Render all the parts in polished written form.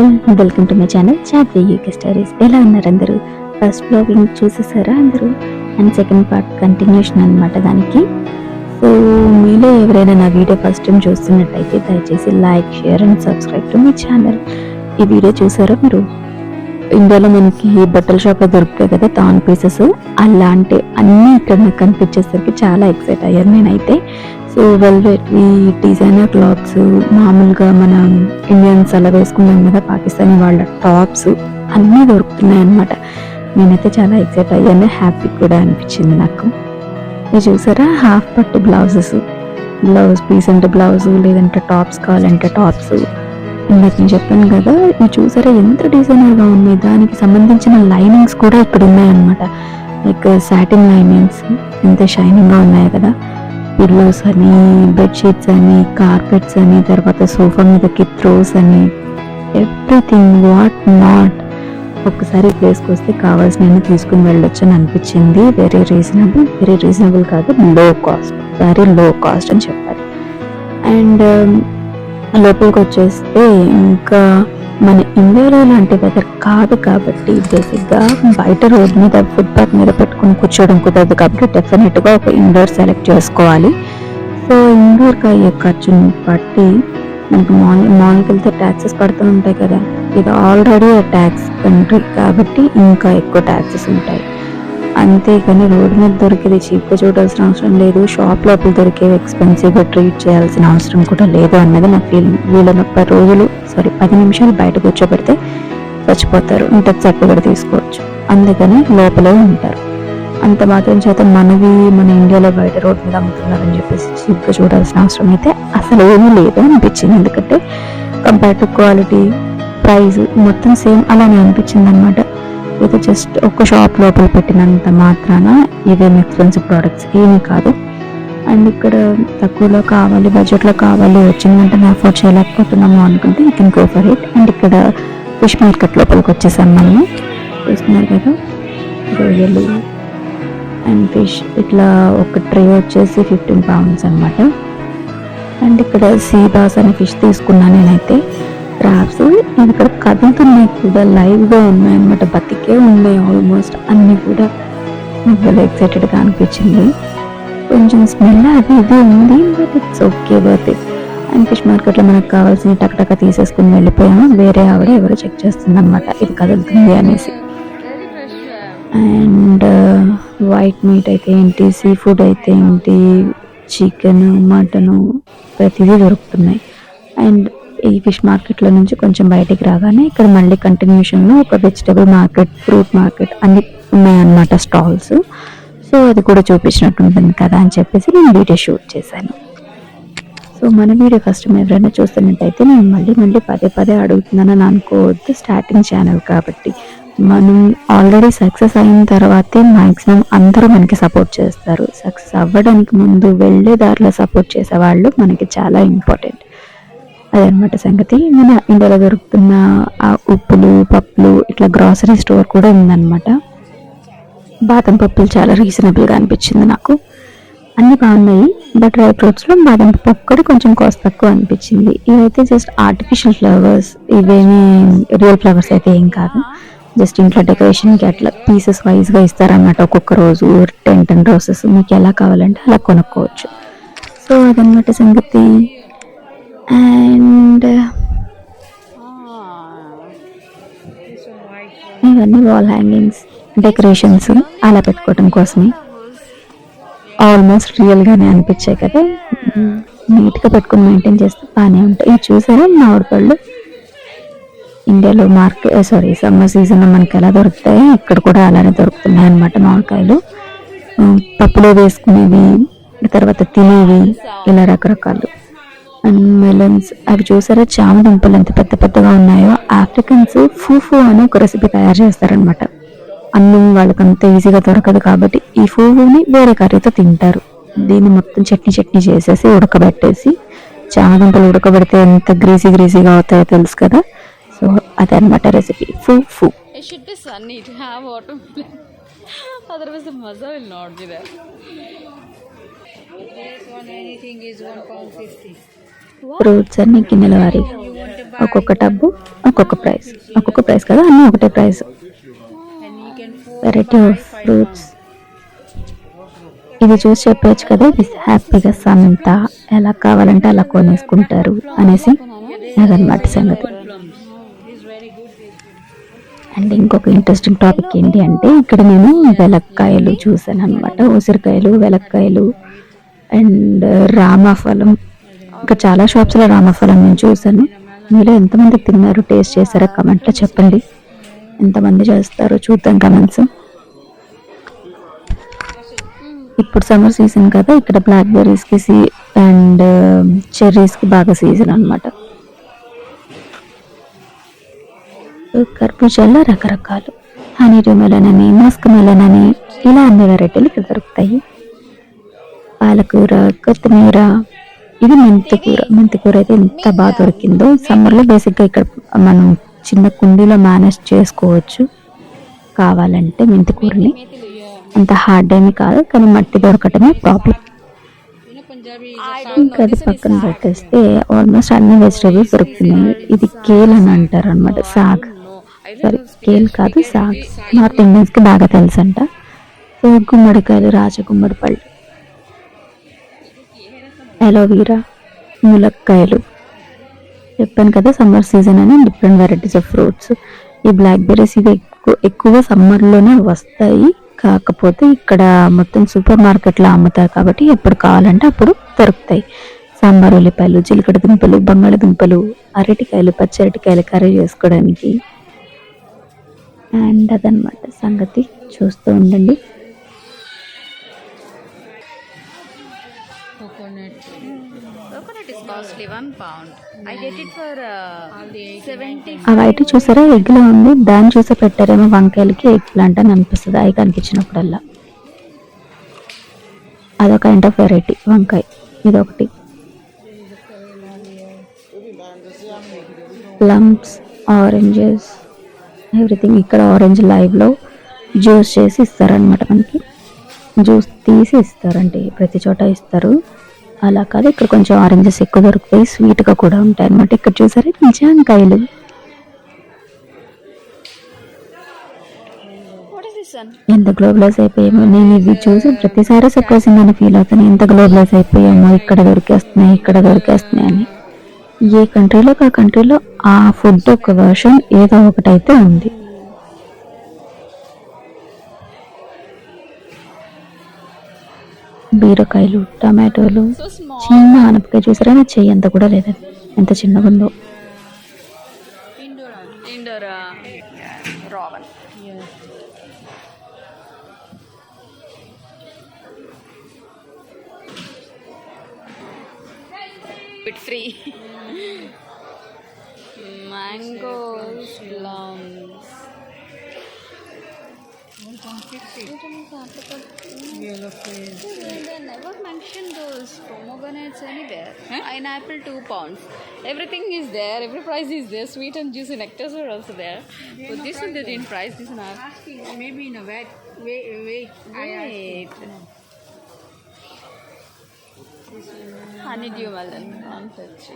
Welcome to my channel chat UK stories. ఎలా ఉన్నారు అందరూ? ఫస్ట్ బ్లాగింగ్ చూసేసారా అందరూ? అండ్ సెకండ్ పార్ట్ కంటిన్యూషన్ అనమాట దానికి. సో మీలో ఎవరైనా నా వీడియో ఫస్ట్ టైం చూస్తున్నట్టయితే దయచేసి like, share and subscribe to my channel. ఈ వీడియో చూసారా మీరు? ఇండియాలో మనకి బట్టల షాప్లో దొరుకుతాయి కదా తాన్ పీసెస్, అలాంటి అన్నీ ఇక్కడ నాకు కనిపించేసరికి చాలా ఎక్సైట్ అయ్యాను నేనైతే. సో వెల్వెట్వి డిజైనర్ క్లాత్స్, మామూలుగా మన ఇండియన్స్ అలా వేసుకున్నాం కదా పాకిస్తానీ వాళ్ళ టాప్స్ అన్నీ దొరుకుతున్నాయి అన్నమాట. నేనైతే చాలా ఎక్సైట్ అయ్యాను, హ్యాపీ కూడా అనిపించింది నాకు. ఇది చూసారా, హాఫ్ పట్టు బ్లౌజెస్, బ్లౌజ్ పీస్ అంటే బ్లౌజు, లేదంటే టాప్స్ కావాలంటే టాప్స్. ఇందాక నేను చెప్పాను కదా, ఇవి చూసారా ఎంత డిజైనర్గా ఉన్నాయి. దానికి సంబంధించిన లైనింగ్స్ కూడా ఇక్కడ ఉన్నాయన్నమాట. లైక్ సాటిన్ లైనింగ్స్ ఎంత షైనింగ్గా ఉన్నాయి కదా. పిల్లోస్ అని, బెడ్షీట్స్ అని, కార్పెట్స్ అని, తర్వాత సోఫా మీదకి త్రోస్ అని, ఎవ్రీథింగ్ వాట్ నాట్. ఒక్కసారి ప్లేస్కి వస్తే కావాల్సిన తీసుకుని వెళ్ళొచ్చు అని అనిపించింది. వెరీ రీజనబుల్ కాదు, లో కాస్ట్, వెరీ లో కాస్ట్ అని చెప్పాలి. అండ్ లోపలికి వచ్చేస్తే ఇంకా మన ఇండియాలో లాంటి వెదర్ కాదు కాబట్టి బేసిక్గా బయట రోడ్ మీద ఫుట్పాత్ మీద పెట్టుకుని కూర్చోవడం కుదరదు కాబట్టి డెఫినెట్గా ఒక ఇండోర్ సెలెక్ట్ చేసుకోవాలి. సో ఇండోర్కి అయ్యే ఖర్చుని బట్టి మనకు మాల్కి వెళ్తే ట్యాక్సెస్ పడుతూ ఉంటాయి కదా. ఇది ఆల్రెడీ ట్యాక్స్ కంట్రీ కాబట్టి ఇంకా ఎక్కువ ట్యాక్సెస్ ఉంటాయి. అంతేకాని రోడ్డు మీద దొరికేది చీప్గా చూడాల్సిన అవసరం లేదు, షాప్ లోపల దొరికేవి ఎక్స్పెన్సివ్గా ట్రీట్ చేయాల్సిన అవసరం కూడా లేదు అన్నది నా ఫీలింగ్. వీళ్ళని 10 నిమిషాలు బయట కూర్చోబెడితే చచ్చిపోతారు, ఇంత చెట్టు కూడా తీసుకోవచ్చు. అందుకని లోపలే ఉంటారు. అంత మాత్రం చేత మన ఇండియాలో బయట రోడ్డు మీద అమ్ముతున్నారని చెప్పేసి చీప్గా చూడాల్సిన అవసరం అయితే అసలు ఏమీ లేదు అనిపించింది. ఎందుకంటే కంపేర్ టు క్వాలిటీ, ప్రైస్ మొత్తం సేమ్ అలానే అనిపించింది అనమాట. ఇది జస్ట్ ఒక షాప్ లోపల పెట్టినంత మాత్రాన ఇవేం ఎక్స్పెన్సివ్ ప్రోడక్ట్స్ ఏమీ కాదు. అండ్ ఇక్కడ తక్కువలో కావాలి, బడ్జెట్లో కావాలి, వచ్చిన వెంటనే అఫోర్డ్ చేయలేకపోతున్నాము అనుకుంటే you can go for it. And ఇక్కడ ఫిష్ మార్కెట్ లోపలికి వచ్చేసాం మనము. చూస్తున్నారు కదా, రొయ్యలు అండ్ ఫిష్. ఇట్లా ఒక ట్రే వచ్చేసి 15 pounds అనమాట. అండ్ ఇక్కడ సీ బాస్ అనే ఫిష్ తీసుకున్నాను నేనైతే. క్రాబ్స్ ఇవి ఇక్కడ కదులుతున్నాయి కూడా, లైవ్గా ఉన్నాయి అనమాట, బతికే ఉన్నాయి ఆల్మోస్ట్ అన్నీ కూడా. చాలా ఎక్సైటెడ్గా అనిపించింది. కొంచెం స్మెల్ అది ఇది ఉంది, but it's okay, worth it. And fish మార్కెట్లో మనకు కావాల్సిన టక్ తీసేసుకుని వెళ్ళిపోయాము. వేరే ఆవిడ ఎవరో చెక్ చేస్తుంది అనమాట ఇది కదులుతుంది అనేసి. అండ్ వైట్ మీట్ అయితే ఏంటి, సీ ఫుడ్ అయితే ఏంటి, చికెన్, మటను ప్రతిదీ దొరుకుతున్నాయి. అండ్ ఈ ఫిష్ మార్కెట్లో నుంచి కొంచెం బయటికి రాగానే ఇక్కడ మళ్ళీ కంటిన్యూషన్లో ఒక వెజిటబుల్ మార్కెట్, ఫ్రూట్ మార్కెట్ అన్ని ఉన్నాయన్నమాట స్టాల్స్. సో అది కూడా చూపించినట్టు ఉంటుంది కదా అని చెప్పేసి నేను వీడియో షూట్ చేశాను. సో మన వీడియో ఫస్ట్ ఎవరైనా చూస్తున్నట్టయితే నేను మళ్ళీ పదే అడుగుతున్నానని అనుకోవద్దు. స్టార్టింగ్ ఛానల్ కాబట్టి మనం ఆల్రెడీ సక్సెస్ అయిన తర్వాతే మ్యాక్సిమం అందరూ మనకి సపోర్ట్ చేస్తారు. సక్సెస్ అవ్వడానికి ముందు వెళ్ళే దారిలో సపోర్ట్ చేసేవాళ్ళు మనకి చాలా ఇంపార్టెంట్. అదనమాట సంగతి. మన ఇండియాలో దొరుకుతున్న ఆ ఉప్పులు, పప్పులు, ఇట్లా గ్రాసరీ స్టోర్ కూడా ఉందన్నమాట. బాదం పప్పులు చాలా రీజనబుల్గా అనిపించింది నాకు. అన్నీ బాగున్నాయి, బట్ డ్రై ఫ్రూట్స్లో బాదం పప్పు ఒక్కటి కొంచెం కాస్ట్ తక్కువ అనిపించింది. ఇవైతే జస్ట్ ఆర్టిఫిషియల్ ఫ్లవర్స్, ఇవేమీ రియల్ ఫ్లవర్స్ అయితే ఏం కాదు. జస్ట్ ఇంట్లో డెకరేషన్కి అట్లా పీసెస్ వైజ్గా ఇస్తారన్నమాట. ఒక్కొక్క రోజు 10 రోజెస్ మీకు ఎలా కావాలంటే అలా కొనుక్కోవచ్చు. సో అదనమాట సంగతి. అండ్ ఇవన్నీ వాల్ హ్యాంగింగ్స్, డెకరేషన్స్ అలా పెట్టుకోవడం కోసమే. ఆల్మోస్ట్ రియల్గానే అనిపించాయి కదా, నీట్గా పెట్టుకుని మెయింటైన్ చేస్తే బాగానే ఉంటాయి. ఇది చూసారా మామిడిపళ్ళు, ఇండియాలో సమ్మర్ సీజన్లో మనకి ఎలా దొరుకుతాయి ఇక్కడ కూడా అలానే దొరుకుతున్నాయి అన్నమాట. మామిడికాయలు పప్పులో వేసుకునేవి, తర్వాత తినేవి, ఇలా రకరకాలు. అండ్ మెలన్స్, అవి చూసారా చామ దుంపలు ఎంత పెద్దగా ఉన్నాయో. ఆఫ్రికన్స్ ఫూఫూ అని ఒక రెసిపీ తయారు చేస్తారనమాట. అన్నం వాళ్ళకి అంత ఈజీగా దొరకదు కాబట్టి ఈ ఫూఫూని వేరే కర్రీతో తింటారు. దీన్ని మొత్తం చట్నీ చేసేసి ఉడకబెట్టేసి, చామ దుంపలు ఉడకబెడితే ఎంత గ్రీసీగా అవుతాయో తెలుసు కదా. సో అదనమాట రెసిపీ ఫూఫూ. ఫ్రూట్స్ అన్ని గిన్నెల వారీగా. ఒక్కొక్క టబ్బు ఒక్కొక్క ప్రైస్ కదా, అన్నీ ఒకటే ప్రైస్. Variety of fruits. ఇది చూసి చెప్పచ్చు కదా, ఇది హ్యాపీగా సంత ఎలా కావాలంటే అలా కొనేసుకుంటారు అనేసి. అదనమాట సంగతి. అండ్ ఇంకొక ఇంట్రెస్టింగ్ టాపిక్ ఏంటి అంటే, ఇక్కడ నేను వెలక్కాయలు చూసాను అనమాట. ఉసిరికాయలు, వెలక్కాయలు అండ్ రామఫలం. ఇంకా చాలా షాప్స్లో రామఫలం నేను చూసాను. మీలో ఎంతమంది తిన్నారు, టేస్ట్ చేశారో కమెంట్లో చెప్పండి. ఎంతమంది చేస్తారో చూద్దాం కమెంట్స్. ఇప్పుడు సమ్మర్ సీజన్ కదా, ఇక్కడ బ్లాక్ బెర్రీస్కి అండ్ చెర్రీస్కి బాగా సీజన్ అనమాట. కర్బూజాల్లో రకరకాలు, హనీ మెలన్ అని, మస్క్ మెలన్ అని, ఇలా అన్ని వెరైటీలు ఇక్కడ దొరుకుతాయి. పాలకూర, కొత్తిమీర, ఇది మెంతికూర అయితే ఎంత బాగా దొరికిందో. సమ్మర్లో బేసిక్గా ఇక్కడ మనం చిన్న కుండీలో మేనేజ్ చేసుకోవచ్చు కావాలంటే. మెంతికూరని అంత హార్డ్ ఏమి కాదు, కానీ మట్టి దొరకటమే ప్రాబ్లం. ఇంకా అది పక్కన పెట్టేస్తే ఆల్మోస్ట్ అన్ని వెజిటేబుల్స్ దొరుకుతున్నాయి. ఇది కేల్ అని అంటారు అనమాట, సాగ్. సారీ, కేల్ కాదు, సాగ్. నార్త్ ఇండియన్స్కి బాగా తెలుసు అంట. సో గుమ్మడికాయలు, రాజగుమ్మడి పళ్ళు, అలోవీరా, ములక్కాయలు. చెప్పాను కదా సమ్మర్ సీజన్ అని డిఫరెంట్ వెరైటీస్ ఆఫ్ ఫ్రూట్స్. ఈ బ్లాక్ బెర్రీస్ ఇవి ఎక్కువ సమ్మర్లోనే వస్తాయి. కాకపోతే ఇక్కడ మొత్తం సూపర్ మార్కెట్లో అమ్ముతారు కాబట్టి ఎప్పుడు కావాలంటే అప్పుడు దొరుకుతాయి. సాంబార్ ఉల్లిపాయలు, చిలకడ దుంపలు, బంగాళదుంపలు, అరటికాయలు, పచ్చి అరటికాయలు కర్రీ చేసుకోవడానికి. అండ్ అదనమాట సంగతి, చూస్తూ ఉండండి. అవి అయితే చూసారా ఎగ్లో ఉంది, దాన్ని చూసే పెట్టారేమో వంకాయలకి ఎగ్ ప్లాంట్ అని అనిపిస్తుంది అవి కనిపించినప్పుడల్లా. అదొక కైండ్ ఆఫ్ వెరైటీ వంకాయ. ఇదొకటి ప్లమ్స్, ఆరెంజెస్, ఎవ్రీథింగ్. ఇక్కడ ఆరెంజ్ లైవ్లో జ్యూస్ చేసి ఇస్తారనమాట. మనకి జ్యూస్ తీసి ఇస్తారంటే ప్రతి చోట ఇస్తారు, అలా కాదు. ఇక్కడ కొంచెం ఆరెంజెస్ ఎక్కువ దొరుకుతాయి, స్వీట్గా కూడా ఉంటాయి అనమాట. ఇక్కడ చూసారా జాంకాయలు. ఎంత గ్లోబలైజ్ అయిపోయామో. నేను ఇది చూసి ప్రతిసారి సర్ప్రైజింగ్ అని ఫీల్ అవుతాను. ఎంత గ్లోబలైజ్ అయిపోయామో, ఇక్కడ దొరికేస్తున్నాయి అని. ఏ కంట్రీలో ఆ కంట్రీలో ఆ ఫుడ్ ఒక వర్షన్ ఏదో ఒకటైతే ఉంది. బీరకాయలు, టమాటోలు, చిన్న ఆనపకాయ చూసారా, నా చెయ్యి అంత కూడా లేదు, ఎంత చిన్నగా ఉందో. Free mangoes, plums. They never mention those pomegranates anywhere. Pineapple 2 pounds. Everything is there. Every price is there. Sweet and juicy nectars are also there. But this one they didn't price. This one are asking maybe in a wait. honeydew melon. 150.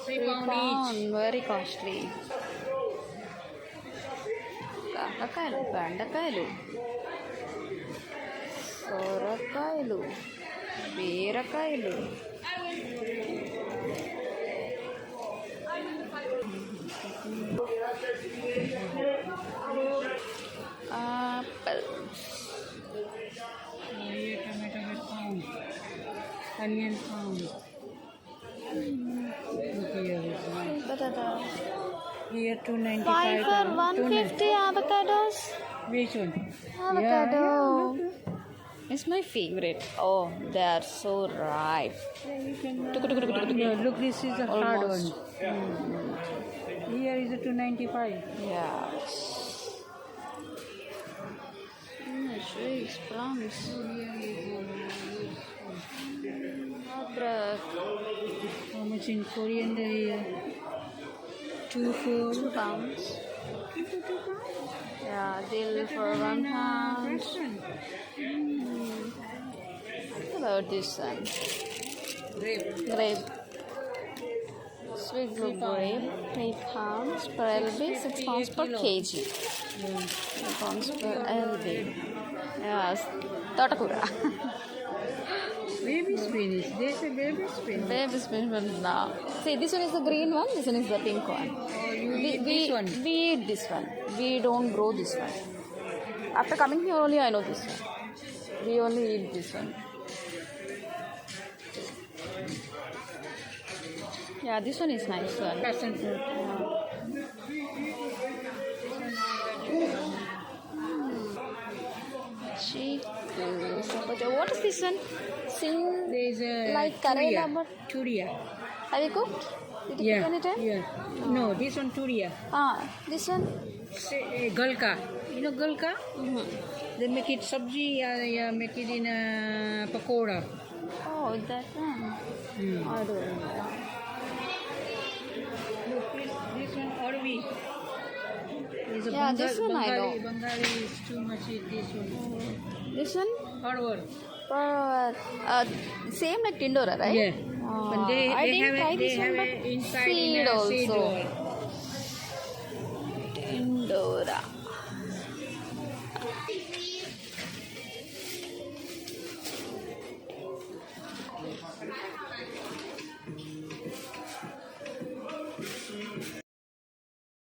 £3 very costly. కాకరకాయలు, బెండకాయలు, సొరకాయలు, బీరకాయలు, apples, tomato pound, onion pound. Here 295. 5 for 150 avocados. Which one? Avocado. It's my favorite. Oh, they are so ripe. Look, this is a hard one. Almost. Here is a 295. Yeah. Figs, plums. Adrak. pounds. In coriander here. 2 for 2 pounds. 2 for 2 pounds. Yeah, dill for 1 pound. What about this one? Grape. Sweet blue grape, 3 pounds per LB, 6 pounds per kg. 3 pounds per LB. Yes, totakura. Baby spinach. There's a baby spinach. Baby spinach now. See, this one is the green one, this one is the pink one. Oh, you eat this one. We eat this one. We don't grow this one. After coming here only, I know this one. We only eat this one. Yeah, this one is nice one. Passion fruit. Chicken. What is this one? Sing There's a like Karela, but Turia. have you cooked? Did you cook anytime? Yeah. No, this one Turia. This one? Gulka. You know gulka? They make it sabji or make it in a pakora. Oh, that one. I don't know. Look, this one Orvi. Is a Yeah, this one I know. Bengali is too much eat this one. This one? Harvard. Same like Tindora, right? Yeah. But I didn't try this one, have but a inside seed in a also. seed roll. Tindora.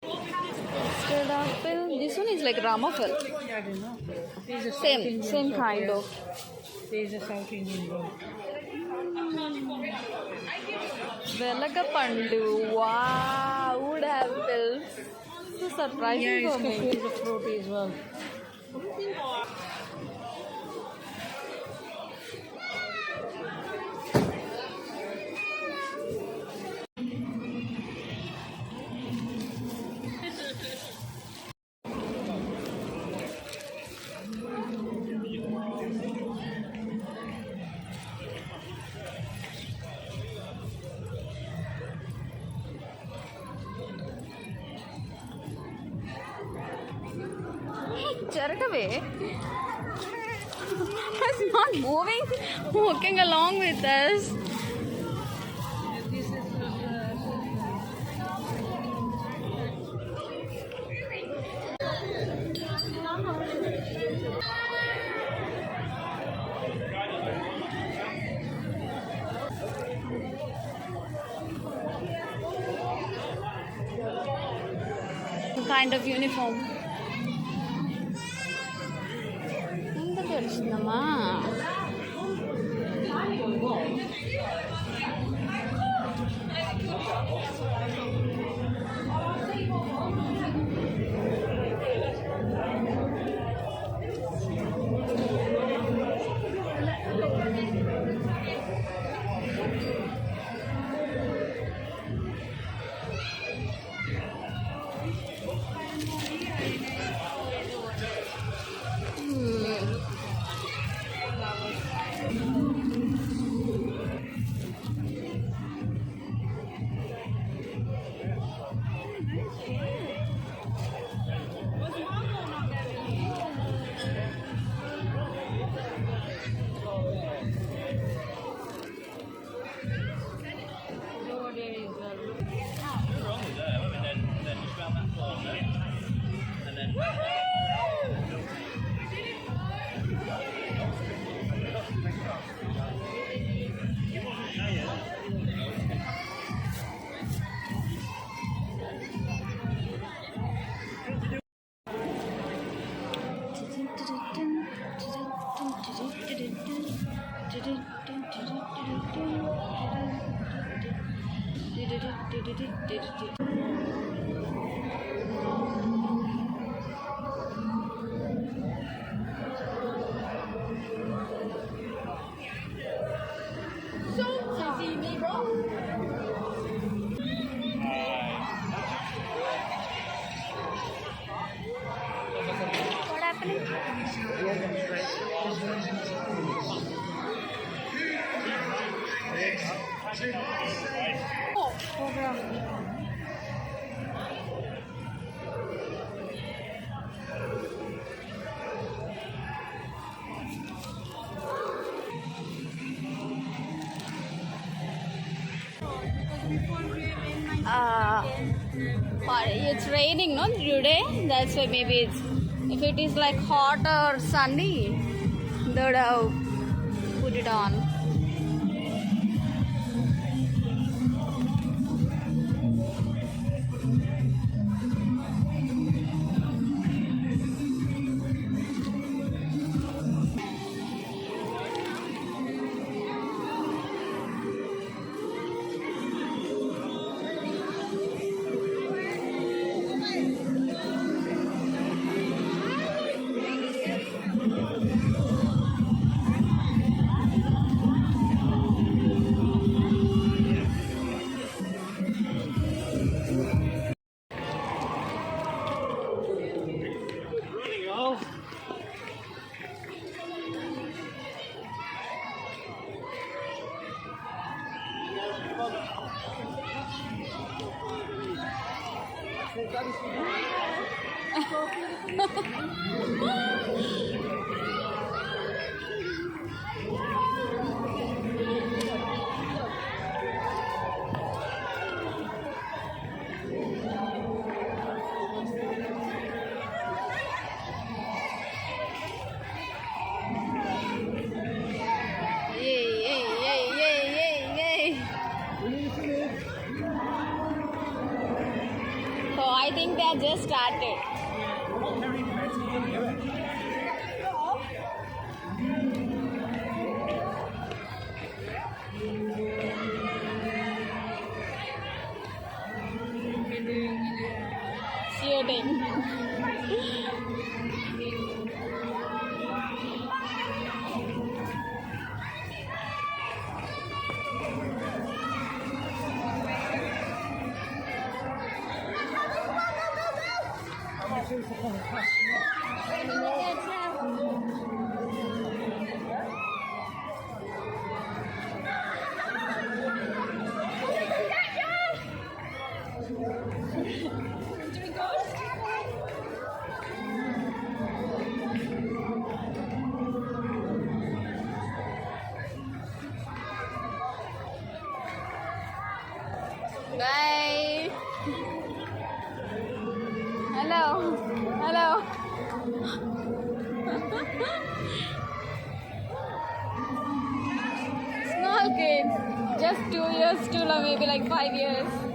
Custard apple. This one is like Ramafel. I don't know. There's a South Same Indian shop, kind yeah. of. There's a South Indian roll. Velagapandu. Wow, wood apples. So surprising Yeah, for it's me. a fruit as well. Charakave. It's not moving, walking along with us. Kind of uniform. ఎంత తెలుస్తుందమ్మా What happening? Uh, it's raining, no, today. That's why maybe it's. If it is like hot or sunny, they would have put it on. Yay, yay, yay, yay, yay, yay. So I think they are just started. Shooting. Bye. Hello. Hello. Small kids. Just 2 years, maybe like 5 years.